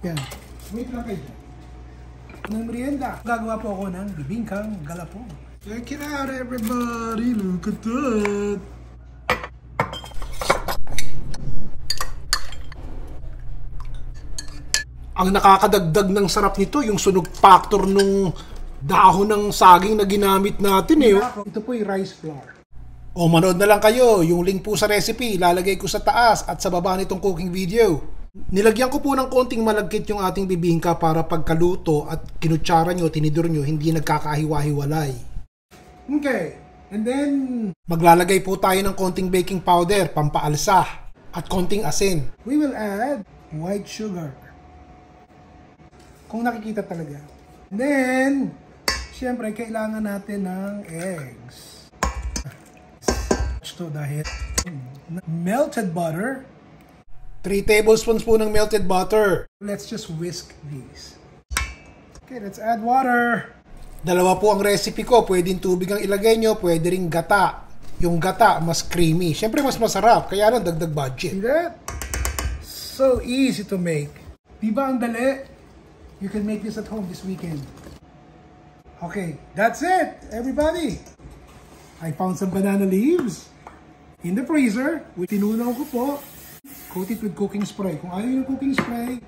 Yan. Wait lang kayo. Ng merienda. Gagawa po ako ng bibingkang galapong. Check it out, everybody. Look at that. Ang nakakadagdag ng sarap nito, yung sunog factor nung dahon ng saging na ginamit natin eh. Ito po yung rice flour. O manood na lang kayo, yung link po sa recipe, ilalagay ko sa taas at sa baba nitong cooking video. Nilagyan ko po ng konting malagkit yung ating bibingka para pagkaluto at kinutsara nyo, tinidor nyo, hindi nagkakahiwa-hiwalay. Okay, and then maglalagay po tayo ng konting baking powder, pampaalsa, at konting asin. We will add white sugar. Kung nakikita talaga. And then, syempre, kailangan natin ng eggs. Ito dahil melted butter. 3 tablespoons po ng melted butter. Let's just whisk these. Okay, let's add water. Dalawa po ang recipe ko. Pwedeng tubig ang ilagay nyo, pwede ring gata. Yung gata, mas creamy. Syempre, mas masarap. Kaya lang, dagdag budget. See that? So easy to make. Diba ang dali? You can make this at home this weekend. Okay, that's it, everybody. I found some banana leaves in the freezer. Tinunaw ko po. Coat it with cooking spray. Kung ayaw yung cooking spray,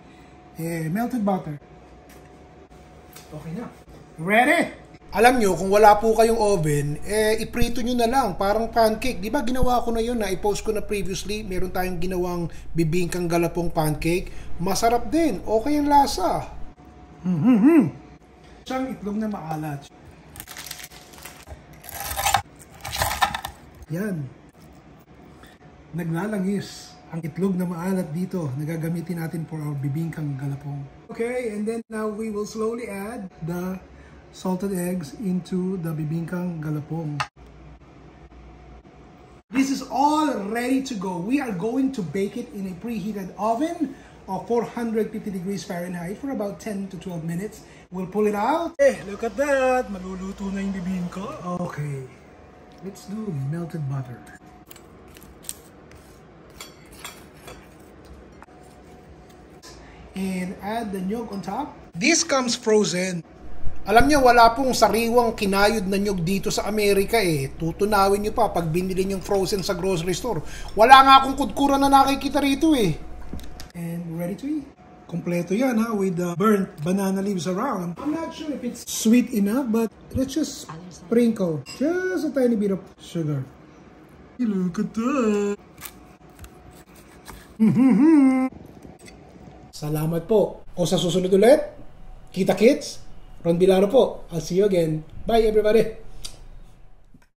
melted butter. Okay na. Ready? Alam nyo, kung wala po kayong oven, iprito nyo na lang. Parang pancake. Di ba ginawa ko na yun na i-post ko na previously. Meron tayong ginawang bibingkang galapong pancake. Masarap din. Okay ang lasa. Siyang itlog na maalat. Yan. Naglalangis ang itlog na maalat dito na gagamitin natin for our bibingkang galapong. Okay, and then now we will slowly add the salted eggs into the bibingkang galapong. This is all ready to go. We are going to bake it in a preheated oven of 450 degrees Fahrenheit for about 10 to 12 minutes. We'll pull it out. Hey, look at that! Maluluto na yung bibingka. Okay, let's do melted butter. And add the nyog on top. This comes frozen. Alam niyo, wala pong sariwang kinayod na nyog dito sa Amerika eh. Tutunawin niyo pa pag binili niyong frozen sa grocery store. Wala nga akong kudkuran na nakikita rito eh. And ready to eat. Kompleto yan ha, with the burnt banana leaves around. I'm not sure if it's sweet enough, but let's just sprinkle just a tiny bit of sugar. Look at that. Salamat po. O sa susunod ulit, kita kits, Ron Bilaro po. I'll see you again. Bye everybody.